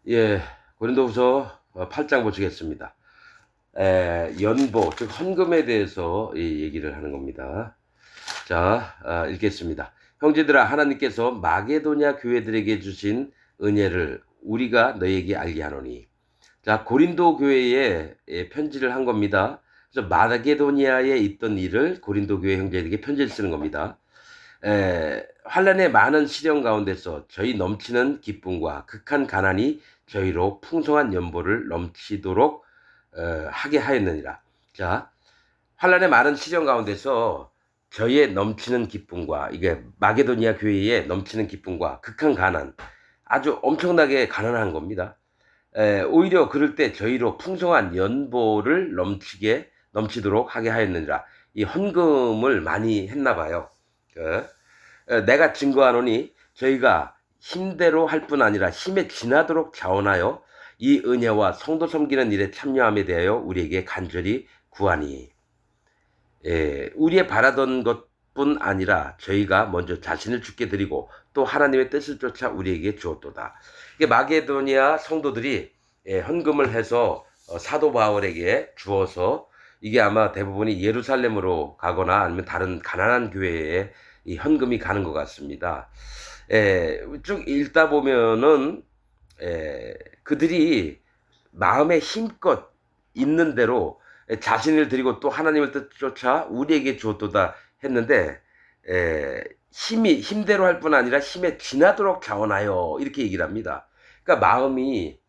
예, 고린도후서 8장 보시겠습니다. 연보, 즉 헌금에 대해서 이 얘기를 하는 겁니다. 자, 읽겠습니다. 형제들아, 하나님께서 마게도냐 교회들에게 주신 은혜를 우리가 너에게 알게 하노니. 자, 고린도 교회에 편지를 한 겁니다. 그래서 마게도니아에 있던 일을 고린도 교회 형제들에게 편지를 쓰는 겁니다. 환란의 많은 시련 가운데서 저희 넘치는 기쁨과 극한 가난이 저희로 풍성한 연보를 넘치도록 하게 하였느니라. 자, 환란의 많은 시련 가운데서 저희의 넘치는 기쁨과, 이게 마게도니아 교회의 넘치는 기쁨과 극한 가난, 아주 엄청나게 가난한 겁니다. 오히려 그럴 때 저희로 풍성한 연보를 넘치도록 하게 하였느니라. 이 헌금을 많이 했나 봐요. 내가 증거하노니 저희가 힘대로 할 뿐 아니라 힘에 지나도록 자원하여 이 은혜와 성도 섬기는 일에 참여함에 대하여 우리에게 간절히 구하니. 우리의 바라던 것뿐 아니라 저희가 먼저 자신을 주께 드리고 또 하나님의 뜻을 쫓아 우리에게 주었도다. 이게 마게도니아 성도들이 헌금을 해서 사도 바울에게 주어서, 이게 아마 대부분이 예루살렘으로 가거나 아니면 다른 가난한 교회에 이 현금이 가는 것 같습니다. 쭉 읽다 보면은 그들이 마음에 힘껏 있는 대로 자신을 드리고 또 하나님을 뜻 쫓아 우리에게 주었도다 했는데, 힘대로 할 뿐 아니라 힘에 지나도록 자원하여 이렇게 얘기를 합니다. 그러니까 마음이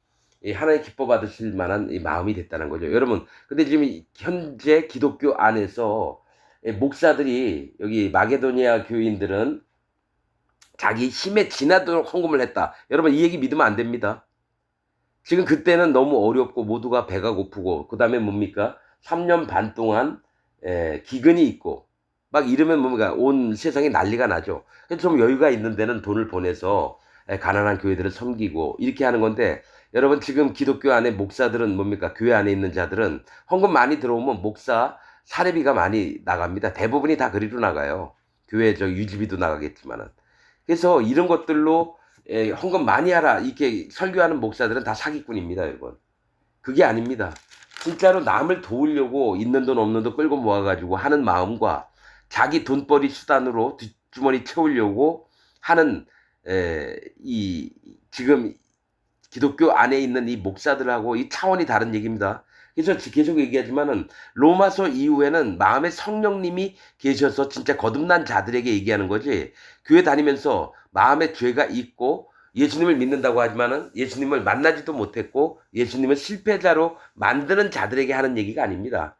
하나님 기뻐 받으실 만한 이 마음이 됐다는 거죠. 여러분, 근데 지금 현재 기독교 안에서 목사들이, 여기 마게도니아 교인들은 자기 힘에 지나도록 헌금을 했다. 여러분, 이 얘기 믿으면 안 됩니다. 지금 그때는 너무 어렵고 모두가 배가 고프고, 그 다음에 뭡니까? 3년 반 동안 기근이 있고 막 이러면 뭡니까? 온 세상이 난리가 나죠. 그래서 좀 여유가 있는 데는 돈을 보내서 가난한 교회들을 섬기고 이렇게 하는 건데, 여러분 지금 기독교 안에 목사들은 뭡니까? 교회 안에 있는 자들은 헌금 많이 들어오면 목사 사례비가 많이 나갑니다. 대부분이 다 그리로 나가요. 교회 저 유지비도 나가겠지만은. 그래서 이런 것들로 헌금 많이 하라 이렇게 설교하는 목사들은 다 사기꾼입니다, 여러분. 그게 아닙니다. 진짜로 남을 도우려고 있는 돈 없는 돈 끌고 모아가지고 하는 마음과 자기 돈벌이 수단으로 뒷주머니 채우려고 하는 이 지금 기독교 안에 있는 이 목사들하고 이 차원이 다른 얘기입니다. 그래서 계속 얘기하지만은 로마서 이후에는 마음에 성령님이 계셔서 진짜 거듭난 자들에게 얘기하는 거지, 교회 다니면서 마음에 죄가 있고 예수님을 믿는다고 하지만은 예수님을 만나지도 못했고 예수님을 실패자로 만드는 자들에게 하는 얘기가 아닙니다.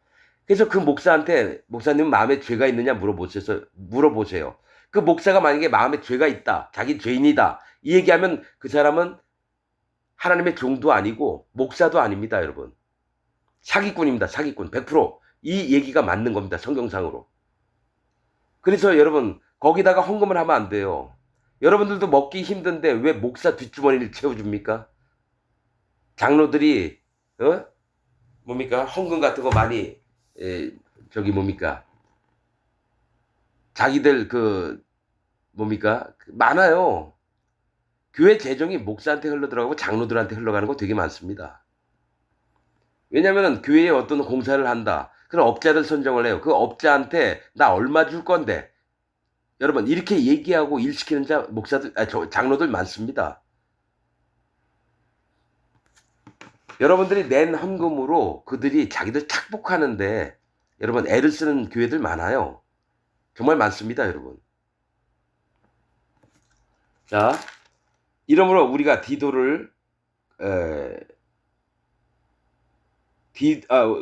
그래서 그 목사한테, 목사님 마음에 죄가 있느냐 물어보세요. 그 목사가 만약에 마음에 죄가 있다, 자기 죄인이다 이 얘기하면 그 사람은 하나님의 종도 아니고 목사도 아닙니다, 여러분. 사기꾼입니다, 사기꾼. 100%이 얘기가 맞는 겁니다, 성경상으로. 그래서 여러분, 거기다가 헌금을 하면 안 돼요. 여러분들도 먹기 힘든데 왜 목사 뒷주머니를 채워줍니까? 장로들이 뭡니까? 헌금 같은 거 많이 저기 뭡니까? 자기들 뭡니까? 많아요. 교회 재정이 목사한테 흘러들어가고 장로들한테 흘러가는 거 되게 많습니다. 왜냐면은 교회에 어떤 공사를 한다. 그럼 업자를 선정을 해요. 그 업자한테 나 얼마 줄 건데. 여러분, 이렇게 얘기하고 일 시키는 장로들 많습니다. 여러분들이 낸 헌금으로 그들이 자기들 착복하는데 여러분 애를 쓰는 교회들 많아요. 정말 많습니다, 여러분. 자, 이러므로 우리가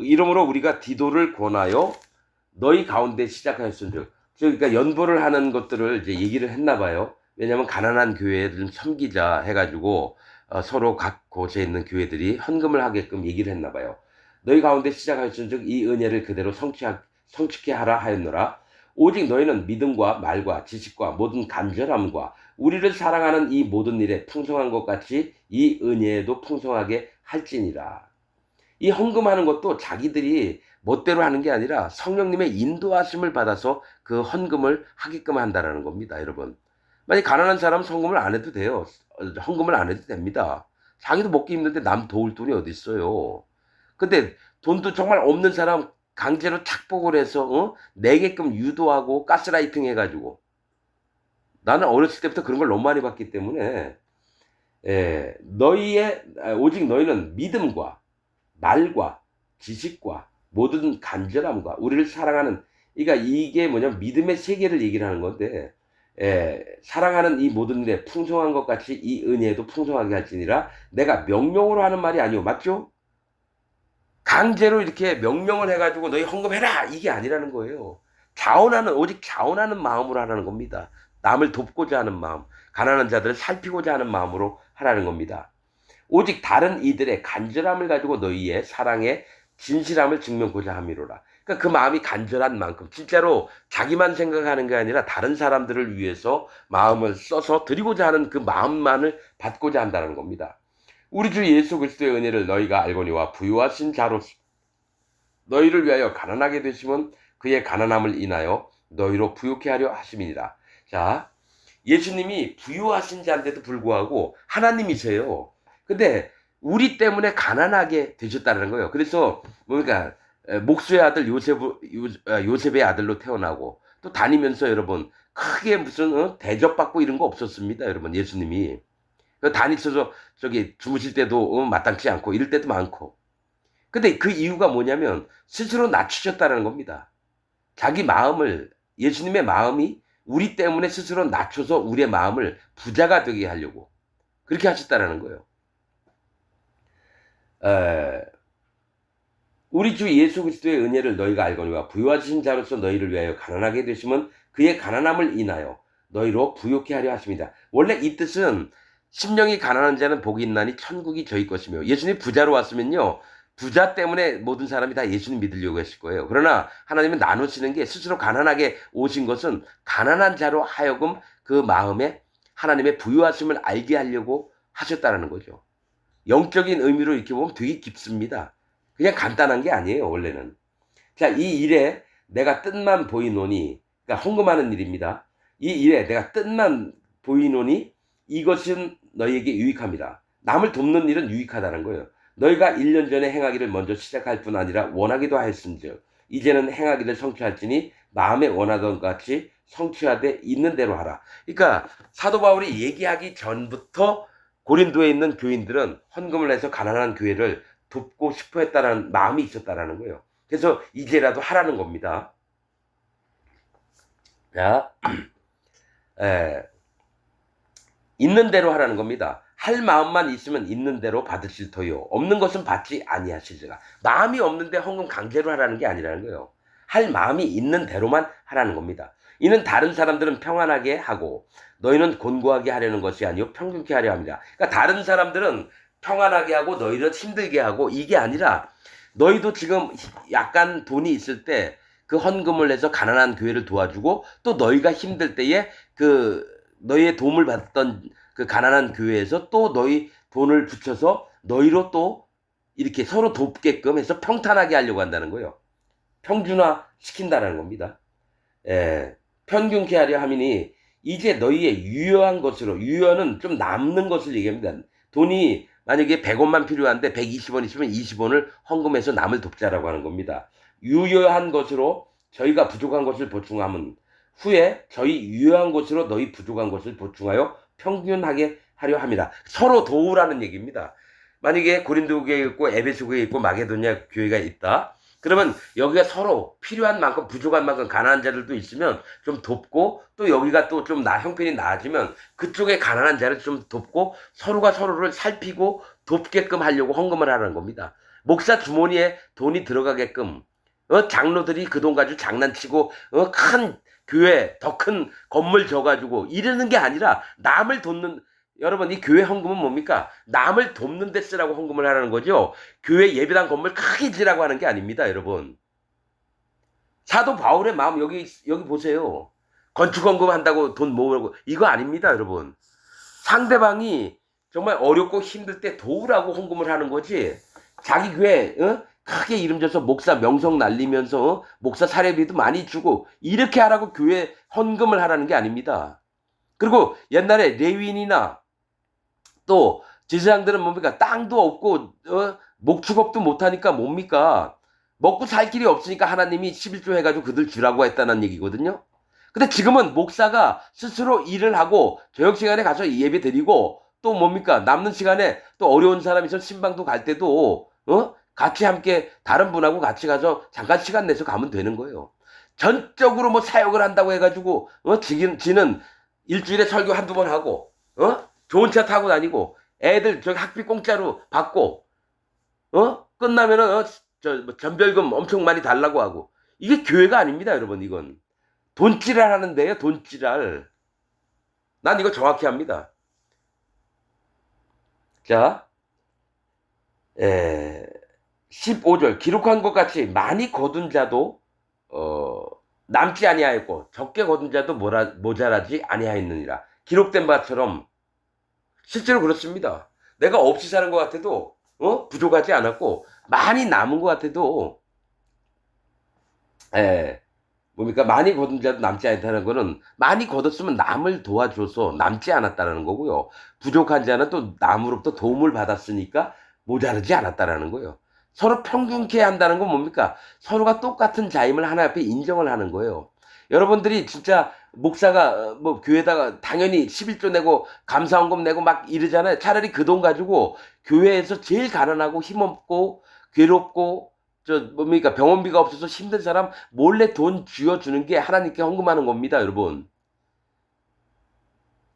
이러므로 우리가 디도를 권하여 너희 가운데 시작하였은즉, 그러니까 연보를 하는 것들을 이제 얘기를 했나 봐요. 왜냐하면 가난한 교회를 섬기자 해가지고 서로 각 곳에 있는 교회들이 헌금을 하게끔 얘기를 했나 봐요. 너희 가운데 시작하였은즉 이 은혜를 그대로 성취케 하라 하였노라. 오직 너희는 믿음과 말과 지식과 모든 간절함과 우리를 사랑하는 이 모든 일에 풍성한 것 같이 이 은혜에도 풍성하게 할지니라. 이 헌금하는 것도 자기들이 멋대로 하는 게 아니라 성령님의 인도하심을 받아서 그 헌금을 하게끔 한다라는 겁니다, 여러분. 만약 가난한 사람은 헌금을 안 해도 돼요. 헌금을 안 해도 됩니다. 자기도 먹기 힘든데 남 도울 돈이 어디 있어요. 근데 돈도 정말 없는 사람 강제로 착복을 해서 내게끔 유도하고 가스라이팅 해가지고 나는 어렸을 때부터 그런 걸 너무 많이 봤기 때문에 오직 너희는 믿음과 말과 지식과 모든 간절함과 우리를 사랑하는 그러니까 이게 뭐냐면 믿음의 세계를 얘기를 하는 건데 사랑하는 이 모든 일에 풍성한 것 같이 이 은혜에도 풍성하게 할지니라 내가 명령으로 하는 말이 아니오. 맞죠? 강제로 이렇게 명령을 해가지고 너희 헌금해라 이게 아니라는 거예요. 오직 자원하는 마음으로 하라는 겁니다. 남을 돕고자 하는 마음, 가난한 자들을 살피고자 하는 마음으로 하라는 겁니다. 오직 다른 이들의 간절함을 가지고 너희의 사랑의 진실함을 증명고자 함이로라. 그러니까 그 마음이 간절한 만큼 진짜로 자기만 생각하는 게 아니라 다른 사람들을 위해서 마음을 써서 드리고자 하는 그 마음만을 받고자 한다는 겁니다. 우리 주 예수 그리스도의 은혜를 너희가 알거니와 부유하신 자로서 너희를 위하여 가난하게 되심은 그의 가난함을 인하여 너희로 부유케 하려 하심이니라. 자, 예수님이 부유하신 자인데도 불구하고 하나님이세요. 근데 우리 때문에 가난하게 되셨다는 거예요. 그래서 뭡니까 목수의 아들 요셉의 아들로 태어나고 또 다니면서 여러분 크게 무슨 대접받고 이런 거 없었습니다. 여러분 예수님이 다니셔서 저기 주무실 때도 마땅치 않고 이럴 때도 많고. 근데 그 이유가 뭐냐면 스스로 낮추셨다는 겁니다. 자기 마음을 예수님의 마음이 우리 때문에 스스로 낮춰서 우리의 마음을 부자가 되게 하려고 그렇게 하셨다는 거예요. 우리 주 예수 그리스도의 은혜를 너희가 알거니와 부유하신 자로서 너희를 위하여 가난하게 되시면 그의 가난함을 인하여 너희로 부유케 하려 하십니다. 원래 이 뜻은 심령이 가난한 자는 복이 있나니 천국이 저희 것이며 예수님이 부자로 왔으면요. 부자 때문에 모든 사람이 다 예수님 믿으려고 했을 거예요. 그러나 하나님은 나누시는 게 스스로 가난하게 오신 것은 가난한 자로 하여금 그 마음에 하나님의 부유하심을 알게 하려고 하셨다는 거죠. 영적인 의미로 이렇게 보면 되게 깊습니다. 그냥 간단한 게 아니에요, 원래는. 자, 이 일에 내가 뜻만 보이노니, 그러니까 헌금하는 일입니다. 이 일에 내가 뜻만 보이노니 이것은 너희에게 유익합니다. 남을 돕는 일은 유익하다는 거예요. 너희가 1년 전에 행하기를 먼저 시작할 뿐 아니라 원하기도 하였은즉 이제는 행하기를 성취할지니 마음에 원하던 것 같이 성취하되 있는 대로 하라. 그러니까 사도 바울이 얘기하기 전부터 고린도에 있는 교인들은 헌금을 해서 가난한 교회를 돕고 싶어 했다는 마음이 있었다라는 거예요. 그래서 이제라도 하라는 겁니다. 자, 있는 대로 하라는 겁니다. 할 마음만 있으면 있는 대로 받으실 터요. 없는 것은 받지 아니하시리라. 마음이 없는데 헌금 강제로 하라는 게 아니라는 거예요. 할 마음이 있는 대로만 하라는 겁니다. 이는 다른 사람들은 평안하게 하고 너희는 곤고하게 하려는 것이 아니요 평균케 하려 합니다. 그러니까 다른 사람들은 평안하게 하고 너희는 힘들게 하고 이게 아니라 너희도 지금 약간 돈이 있을 때 그 헌금을 해서 가난한 교회를 도와주고 또 너희가 힘들 때에 그 너희의 도움을 받던 그 가난한 교회에서 또 너희 돈을 붙여서 너희로 또 이렇게 서로 돕게끔 해서 평탄하게 하려고 한다는 거예요. 평준화 시킨다는 겁니다. 평균케 하려 함이니 이제 너희의 유효한 것으로 유효는 좀 남는 것을 얘기합니다. 돈이 만약에 100원만 필요한데 120원 있으면 20원을 헌금해서 남을 돕자라고 하는 겁니다. 유효한 것으로 저희가 부족한 것을 보충하면 후에 저희 유효한 것으로 너희 부족한 것을 보충하여 평균하게 하려 합니다. 서로 도우라는 얘기입니다. 만약에 고린도 교회가 있고 에베소 교회가 있고 마게도냐 교회가 있다. 그러면 여기가 서로 필요한 만큼 부족한 만큼 가난한 자들도 있으면 좀 돕고 또 여기가 또 좀 형편이 나아지면 그쪽에 가난한 자를 좀 돕고 서로가 서로를 살피고 돕게끔 하려고 헌금을 하라는 겁니다. 목사 주머니에 돈이 들어가게끔 장로들이 그 돈 가지고 장난치고 큰 교회 더 큰 건물 져가지고 이러는 게 아니라 남을 돕는 여러분 이 교회 헌금은 뭡니까? 남을 돕는 데 쓰라고 헌금을 하라는 거죠. 교회 예배당 건물 크게 지라고 하는 게 아닙니다. 여러분. 사도 바울의 마음 여기 보세요. 건축 헌금 한다고 돈 모으라고 이거 아닙니다. 여러분. 상대방이 정말 어렵고 힘들 때 도우라고 헌금을 하는 거지. 자기 교회 크게 이름 줘서 목사 명성 날리면서 목사 사례비도 많이 주고 이렇게 하라고 교회 헌금을 하라는 게 아닙니다. 그리고 옛날에 레위인이나 또 제사장들은 뭡니까? 땅도 없고 목축업도 못하니까 뭡니까? 먹고 살 길이 없으니까 하나님이 11조 해가지고 그들 주라고 했다는 얘기거든요. 근데 지금은 목사가 스스로 일을 하고 저녁 시간에 가서 예배 드리고 또 뭡니까? 남는 시간에 또 어려운 사람이 있으면 신방도 갈 때도 같이 함께 다른 분하고 같이 가서 잠깐 시간 내서 가면 되는 거예요. 전적으로 뭐 사역을 한다고 해가지고 지는 일주일에 설교 한두 번 하고 좋은 차 타고 다니고 애들 저기 학비 공짜로 받고 끝나면은 뭐 전별금 엄청 많이 달라고 하고 이게 교회가 아닙니다, 여러분. 이건 돈지랄 하는데요, 돈지랄. 난 이거 정확히 합니다. 자, 15절 기록한 것 같이 많이 거둔 자도 남지 아니하였고 적게 거둔 자도 모자라지 아니하였느니라. 기록된 바처럼 실제로 그렇습니다. 내가 없이 사는 것 같아도 부족하지 않았고 많이 남은 것 같아도 뭡니까? 많이 거둔 자도 남지 않다는 거는 많이 거뒀으면 남을 도와줘서 남지 않았다는 거고요. 부족한 자는 또 남으로부터 도움을 받았으니까 모자르지 않았다는 거예요. 서로 평균케 한다는 건 뭡니까? 서로가 똑같은 자임을 하나 앞에 인정을 하는 거예요. 여러분들이 진짜 목사가 뭐 교회에다가 당연히 11조 내고 감사원금 내고 막 이러잖아요. 차라리 그 돈 가지고 교회에서 제일 가난하고 힘없고 괴롭고 뭡니까? 병원비가 없어서 힘든 사람 몰래 돈 쥐어주는 게 하나님께 헌금하는 겁니다, 여러분.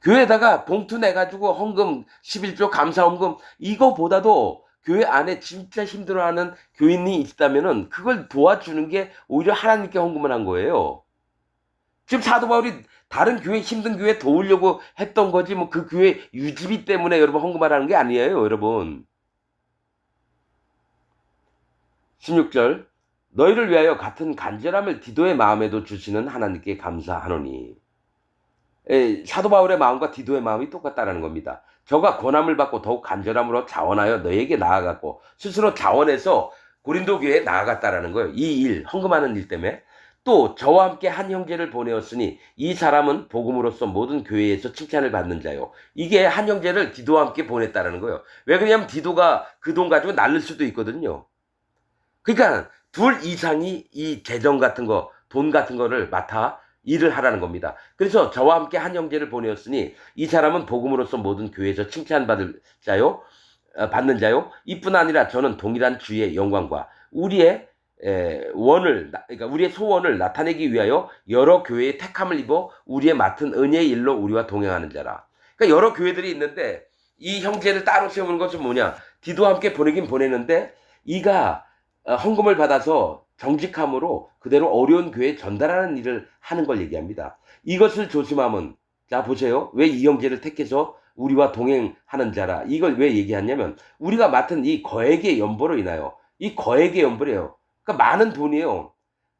교회에다가 봉투 내가지고 헌금 11조 감사헌금 이거보다도 교회 안에 진짜 힘들어하는 교인이 있다면은 그걸 도와주는 게 오히려 하나님께 헌금을 한 거예요. 지금 사도 바울이 다른 교회 힘든 교회 도우려고 했던 거지 뭐 그 교회 유지비 때문에 여러분 헌금하라는 게 아니에요, 여러분. 16절 너희를 위하여 같은 간절함을 디도의 마음에도 주시는 하나님께 감사하노니. 사도 바울의 마음과 디도의 마음이 똑같다는 겁니다. 저가 권함을 받고 더욱 간절함으로 자원하여 너에게 나아갔고 스스로 자원해서 고린도 교회에 나아갔다라는 거예요. 이 일, 헌금하는 일 때문에. 또 저와 함께 한 형제를 보내었으니 이 사람은 복음으로써 모든 교회에서 칭찬을 받는 자요. 이게 한 형제를 디도와 함께 보냈다라는 거예요. 왜 그러냐면 디도가 그 돈 가지고 날릴 수도 있거든요. 그러니까 둘 이상이 이 재정 같은 거, 돈 같은 거를 맡아 일을 하라는 겁니다. 그래서 저와 함께 한 형제를 보내었으니 이 사람은 복음으로써 모든 교회에서 칭찬받을 자요, 받는 자요. 이뿐 아니라 저는 동일한 주의 영광과 우리의 그러니까 우리의 소원을 나타내기 위하여 여러 교회의 택함을 입어 우리의 맡은 은혜의 일로 우리와 동행하는 자라. 그러니까 여러 교회들이 있는데 이 형제를 따로 세우는 것은 뭐냐? 디도와 함께 보내긴 보내는데 이가 헌금을 받아서 정직함으로 그대로 어려운 교회에 전달하는 일을 하는 걸 얘기합니다. 이것을 조심하면 자 보세요. 왜 이 형제를 택해서 우리와 동행하는 자라. 이걸 왜 얘기하냐면 우리가 맡은 이 거액의 연보로 인하여 이 거액의 연보래요. 그러니까 많은 돈이에요.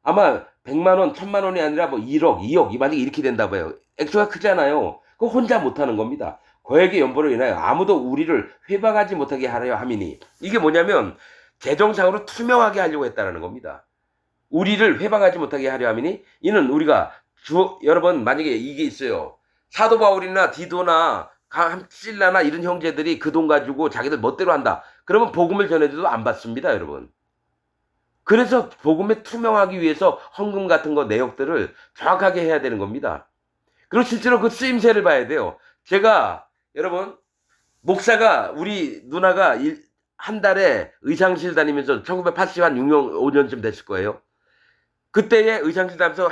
아마 100만 원, 1000만 원이 아니라 뭐 1억, 2억 만약에 이렇게 된다 봐요. 액수가 크잖아요. 그거 혼자 못하는 겁니다. 거액의 연보로 인하여 아무도 우리를 회방하지 못하게 하려 함이니 이게 뭐냐면 재정상으로 투명하게 하려고 했다는 겁니다. 우리를 회방하지 못하게 하려 함이니 이는 우리가 여러분 만약에 이게 있어요. 사도 바울이나 디도나 실라나 이런 형제들이 그 돈 가지고 자기들 멋대로 한다. 그러면 복음을 전해도 안 받습니다, 여러분. 그래서 복음에 투명하기 위해서 헌금 같은 거 내역들을 정확하게 해야 되는 겁니다. 그리고 실제로 그 쓰임새를 봐야 돼요. 제가 여러분 목사가 우리 누나가 한 달에 의상실 다니면서 1980한 6년 5년쯤 됐을 거예요. 그때의 의상실 다니면서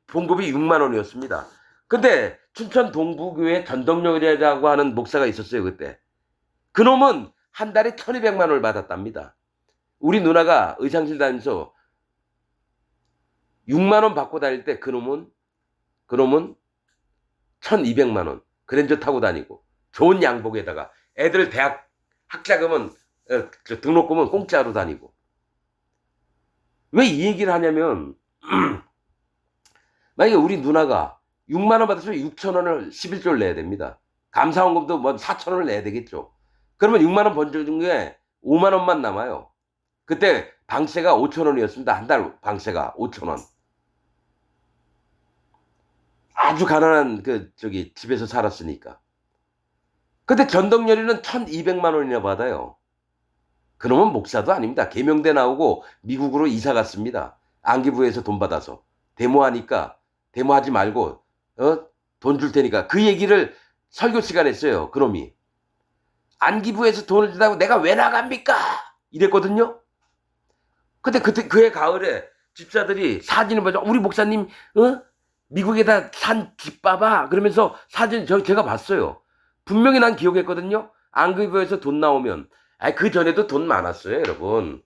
봉급이 6만 원이었습니다. 근데 춘천 동부교회 전동역이라고 하는 목사가 있었어요, 그때. 그놈은 한 달에 1200만 원을 받았답니다. 우리 누나가 의상실 다니면서 6만 원 받고 다닐 때 그놈은 1200만 원 그랜저 타고 다니고 좋은 양복에다가 애들 대학 학자금은 등록금은 공짜로 다니고. 왜 이 얘기를 하냐면 만약에 우리 누나가 6만 원 받았으면 6천 원을 11조를 내야 됩니다. 감사원금도 뭐 4천 원을 내야 되겠죠. 그러면 6만 원 번 중에 5만 원만 남아요. 그때 방세가 5천 원이었습니다. 한 달 방세가 5천 원. 아주 가난한 집에서 살았으니까. 근데 전덕열이는 1200만 원이나 받아요. 그러면 목사도 아닙니다. 계명대 나오고 미국으로 이사 갔습니다. 안기부에서 돈 받아서. 데모하니까 데모하지 말고 돈 줄 테니까 그 얘기를 설교 시간에 했어요. 그놈이. 안기부에서 돈을 준다고 내가 왜 나갑니까? 이랬거든요. 근데 그때 그해 가을에 집사들이 사진을 보자. 우리 목사님 미국에다 산 집 봐봐. 그러면서 사진 제가 봤어요. 분명히 난 기억했거든요. 안기부에서 돈 나오면 그 전에도 돈 많았어요, 여러분.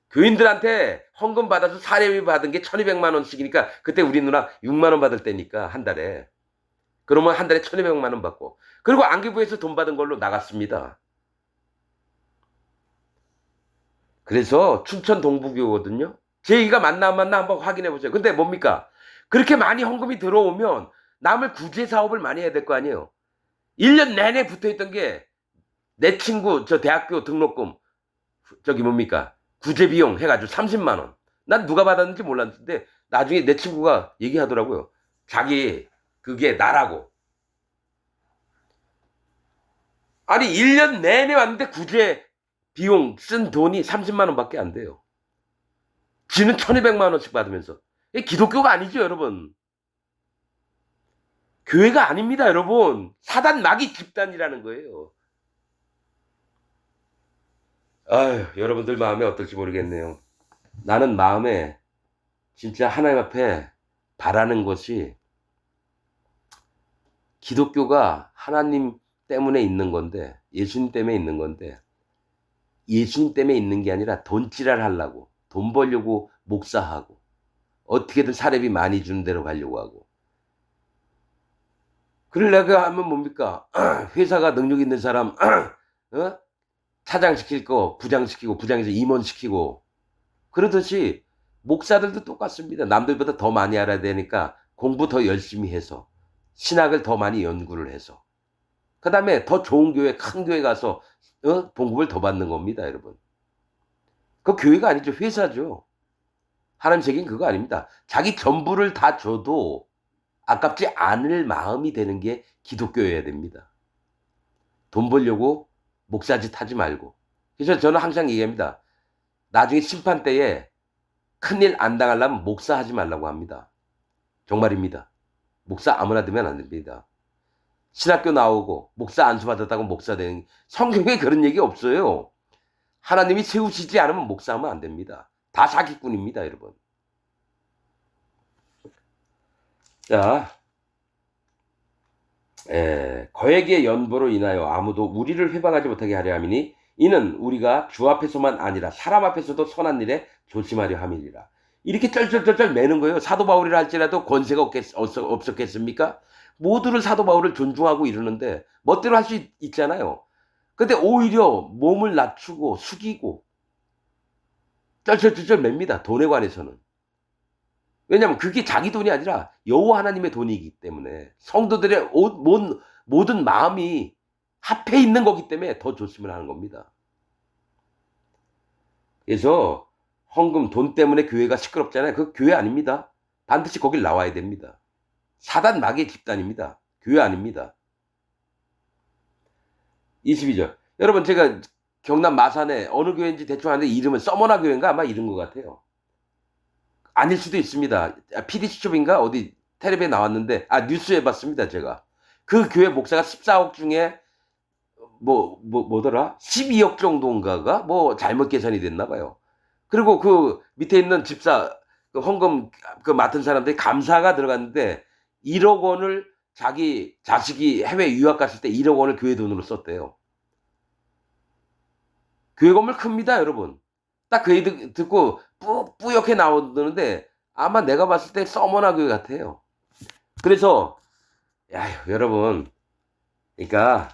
교인들한테 헌금 받아서 사례비 받은 게 1200만 원씩이니까 그때 우리 누나 6만 원 받을 때니까 한 달에. 그러면 한 달에 1200만 원 받고. 그리고 안기부에서 돈 받은 걸로 나갔습니다. 그래서 춘천 동부교거든요. 제 얘기가 맞나 안 맞나 한번 확인해 보세요. 근데 뭡니까? 그렇게 많이 헌금이 들어오면 남을 구제 사업을 많이 해야 될 거 아니에요. 1년 내내 붙어있던 게 내 친구 저 대학교 등록금 저기 뭡니까? 구제 비용 해가지고 30만 원. 난 누가 받았는지 몰랐는데 나중에 내 친구가 얘기하더라고요. 자기 그게 나라고. 아니 1년 내내 왔는데 구제 비용 쓴 돈이 30만 원밖에 안 돼요. 지는 1200만 원씩 받으면서. 이게 기독교가 아니죠, 여러분. 교회가 아닙니다, 여러분. 사단 마귀 집단이라는 거예요. 아유, 여러분들 마음이 어떨지 모르겠네요. 나는 마음에 진짜 하나님 앞에 바라는 것이 기독교가 하나님 때문에 있는 건데, 예수님 때문에 있는 건데, 예수님 때문에 있는 게 아니라 돈지랄 하려고, 돈 벌려고 목사하고, 어떻게든 사례비 많이 주는 대로 가려고 하고. 그러려고 하면 뭡니까? 회사가 능력 있는 사람, 차장 시킬 거 부장 시키고, 부장에서 임원 시키고, 그러듯이 목사들도 똑같습니다. 남들보다 더 많이 알아야 되니까 공부 더 열심히 해서, 신학을 더 많이 연구를 해서, 그 다음에 더 좋은 교회, 큰 교회 가서 봉급을 더 받는 겁니다, 여러분. 그 교회가 아니죠. 회사죠. 하나님 책임 그거 아닙니다. 자기 전부를 다 줘도 아깝지 않을 마음이 되는 게 기독교여야 됩니다. 돈 벌려고 목사짓 하지 말고. 그래서 저는 항상 얘기합니다. 나중에 심판 때에 큰일 안 당하려면 목사 하지 말라고 합니다. 정말입니다. 목사 아무나 되면 안 됩니다. 신학교 나오고 목사 안수 받았다고 목사 되는 성경에 그런 얘기 없어요. 하나님이 세우시지 않으면 목사하면 안 됩니다. 다 사기꾼입니다, 여러분. 자, 거액의 연보로 인하여 아무도 우리를 회방하지 못하게 하려 함이니 이는 우리가 주 앞에서만 아니라 사람 앞에서도 선한 일에 조심하려 함이니라. 이렇게 쩔쩔쩔쩔 매는 거예요. 사도 바울이라 할지라도 권세가 없었겠습니까? 모두를 사도 바울을 존중하고 이러는데 멋대로 할 수 있잖아요. 근데 오히려 몸을 낮추고 숙이고 쩔쩔쩔쩔 맵니다. 돈에 관해서는. 왜냐하면 그게 자기 돈이 아니라 여호와 하나님의 돈이기 때문에 성도들의 모든 마음이 합해 있는 거기 때문에 더 조심을 하는 겁니다. 그래서 헌금 돈 때문에 교회가 시끄럽잖아요. 그 교회 아닙니다. 반드시 거길 나와야 됩니다. 사단 마귀의 집단입니다. 교회 아닙니다. 22절. 여러분 제가 경남 마산에 어느 교회인지 대충 아는데 이름은 서머나 교회인가 아마 이런 것 같아요. 아닐 수도 있습니다. PD수첩인가 어디 텔레비에 나왔는데 뉴스에 봤습니다. 제가. 그 교회 목사가 14억 중에 뭐더라? 12억 정도인가가 잘못 계산이 됐나 봐요. 그리고 그 밑에 있는 집사 그 헌금 그 맡은 사람들이 감사가 들어갔는데 1억 원을 자기 자식이 해외 유학 갔을 때 1억 원을 교회 돈으로 썼대요. 교회 건물 큽니다, 여러분. 딱 그 얘기 듣고 뿌옇게 나오는데 아마 내가 봤을 때 서머나 교회 같아요. 그래서 여러분, 그러니까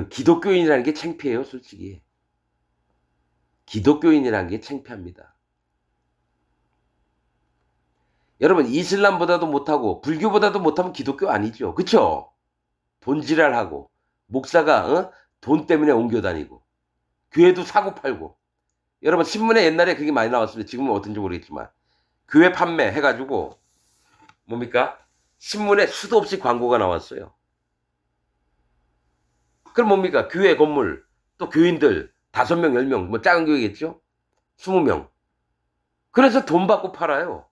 기독교인이라는 게 창피해요, 솔직히. 기독교인이라는 게 창피합니다. 여러분 이슬람보다도 못하고 불교보다도 못하면 기독교 아니죠. 그쵸? 돈지랄하고 목사가 돈 때문에 옮겨다니고 교회도 사고팔고. 여러분 신문에 옛날에 그게 많이 나왔습니다. 지금은 어떤지 모르겠지만 교회 판매 해가지고 뭡니까? 신문에 수도 없이 광고가 나왔어요. 그럼 뭡니까? 교회 건물, 또 교인들 5명, 10명, 뭐 작은 교회겠죠? 20명. 그래서 돈 받고 팔아요.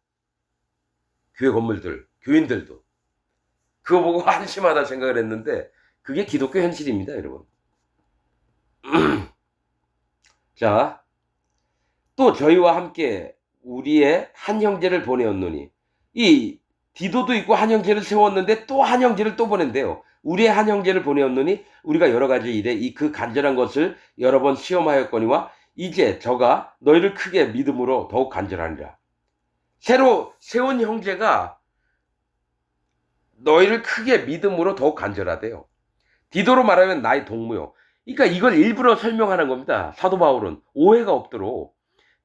교회 건물들, 교인들도. 그거 보고 한심하다 생각을 했는데 그게 기독교 현실입니다, 여러분. 자, 또 저희와 함께 우리의 한 형제를 보내었노니 이 디도도 있고 한 형제를 세웠는데 또 한 형제를 또 보낸대요. 우리의 한 형제를 보내었노니 우리가 여러 가지 일에 그 간절한 것을 여러 번 시험하였거니와 이제 저가 너희를 크게 믿음으로 더욱 간절하니라. 새로 세운 형제가 너희를 크게 믿음으로 더욱 간절하대요. 디도로 말하면 나의 동무요. 그러니까 이걸 일부러 설명하는 겁니다. 사도 바울은 오해가 없도록.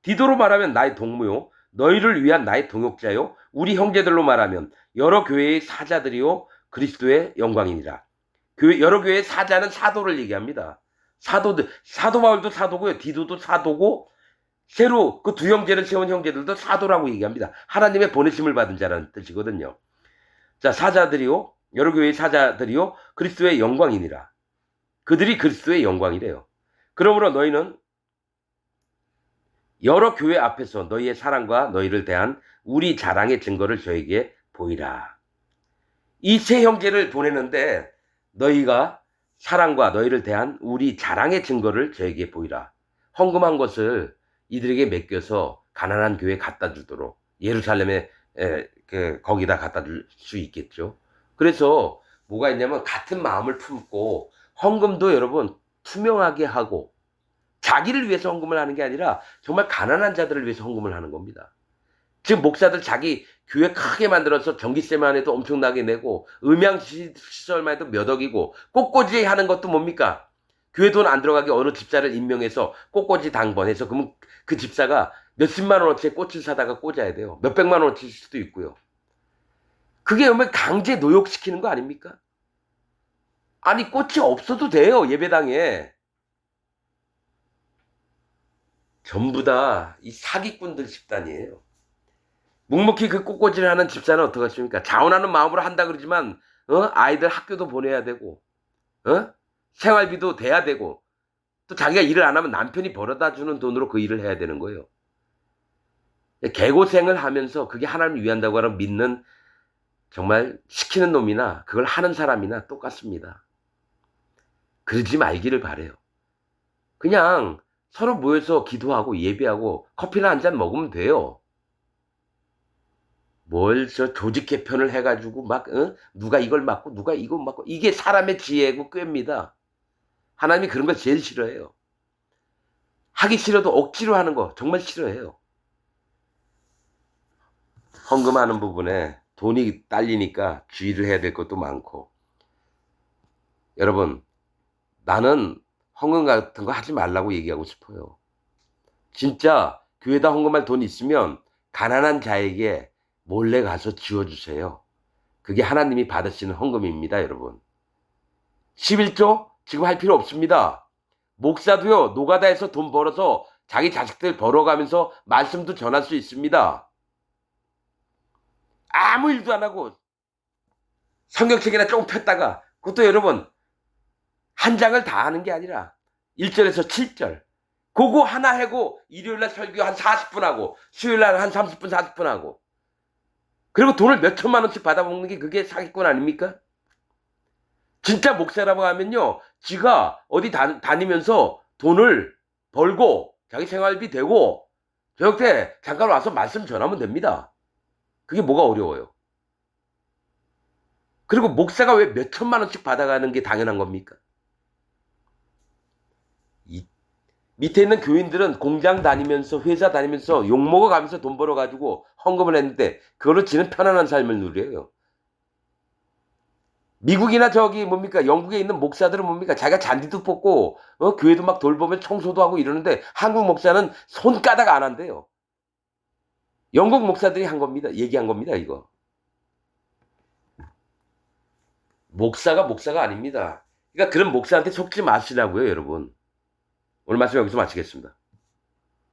디도로 말하면 나의 동무요. 너희를 위한 나의 동역자요. 우리 형제들로 말하면 여러 교회의 사자들이요. 그리스도의 영광이니라. 여러 교회의 사자는 사도를 얘기합니다. 사도 바울도 사도고요. 디도도 사도고 새로 그 두 형제를 세운 형제들도 사도라고 얘기합니다. 하나님의 보내심을 받은 자라는 뜻이거든요. 자, 사자들이요. 여러 교회의 사자들이요. 그리스도의 영광이니라. 그들이 그리스도의 영광이래요. 그러므로 너희는 여러 교회 앞에서 너희의 사랑과 너희를 대한 우리 자랑의 증거를 저에게 보이라. 이 세 형제를 보내는데 너희가 사랑과 너희를 대한 우리 자랑의 증거를 저에게 보이라. 헌금한 것을 이들에게 맡겨서 가난한 교회에 갖다 주도록 예루살렘에 거기다 갖다 줄 수 있겠죠. 그래서 뭐가 있냐면 같은 마음을 품고 헌금도 여러분 투명하게 하고 자기를 위해서 헌금을 하는 게 아니라 정말 가난한 자들을 위해서 헌금을 하는 겁니다. 지금 목사들 자기 교회 크게 만들어서 전기세만 해도 엄청나게 내고 음향시설만 해도 몇 억이고 꽃꽂이 하는 것도 뭡니까? 교회 돈 안 들어가게 어느 집사를 임명해서 꽃꽂이 당번해서 그러면 그 집사가 몇십만 원어치의 꽃을 사다가 꽂아야 돼요. 몇백만 원어치일 수도 있고요. 그게 오면 강제 노역시키는 거 아닙니까? 아니 꽃이 없어도 돼요. 예배당에. 전부 다 이 사기꾼들 집단이에요. 묵묵히 그 꽃꽂이를 하는 집사는 어떡하십니까? 자원하는 마음으로 한다 그러지만 아이들 학교도 보내야 되고 생활비도 돼야 되고 또 자기가 일을 안 하면 남편이 벌어다 주는 돈으로 그 일을 해야 되는 거예요. 개고생을 하면서 그게 하나님을 위한다고 하는 믿는 정말 시키는 놈이나 그걸 하는 사람이나 똑같습니다. 그러지 말기를 바래요. 그냥 서로 모여서 기도하고 예배하고 커피나 한잔 먹으면 돼요. 뭘 조직 개편을 해가지고 막 누가 이걸 맡고 누가 이거 맡고 이게 사람의 지혜고 꾀입니다. 하나님이 그런 걸 제일 싫어해요. 하기 싫어도 억지로 하는 거 정말 싫어해요. 헌금하는 부분에 돈이 딸리니까 주의를 해야 될 것도 많고 여러분 나는 헌금 같은 거 하지 말라고 얘기하고 싶어요. 진짜 교회에다 헌금할 돈 있으면 가난한 자에게 몰래 가서 지어주세요. 그게 하나님이 받으시는 헌금입니다, 여러분. 11조 지금 할 필요 없습니다. 목사도요, 노가다에서 돈 벌어서 자기 자식들 벌어가면서 말씀도 전할 수 있습니다. 아무 일도 안 하고 성경책이나 조금 폈다가 그것도 여러분 한 장을 다 하는 게 아니라 1절에서 7절 그거 하나 하고 일요일날 설교 한 40분 하고 수요일날 한 30분 40분 하고 그리고 돈을 몇 천만 원씩 받아먹는 게 그게 사기꾼 아닙니까? 진짜 목사라고 하면요 지가 어디 다니면서 돈을 벌고 자기 생활비 되고 저녁 때 잠깐 와서 말씀 전하면 됩니다. 그게 뭐가 어려워요? 그리고 목사가 왜 몇 천만 원씩 받아가는 게 당연한 겁니까? 밑에 있는 교인들은 공장 다니면서 회사 다니면서 욕먹어 가면서 돈 벌어가지고 헌금을 했는데 그걸로 지는 편안한 삶을 누려요. 미국이나 저기 뭡니까 영국에 있는 목사들은 뭡니까 자기가 잔디도 뽑고 교회도 막 돌보면 청소도 하고 이러는데 한국 목사는 손가락 안 한대요. 영국 목사들이 한 겁니다. 얘기한 겁니다. 이거. 목사가 아닙니다. 그러니까 그런 목사한테 속지 마시라고요, 여러분. 오늘 말씀 여기서 마치겠습니다.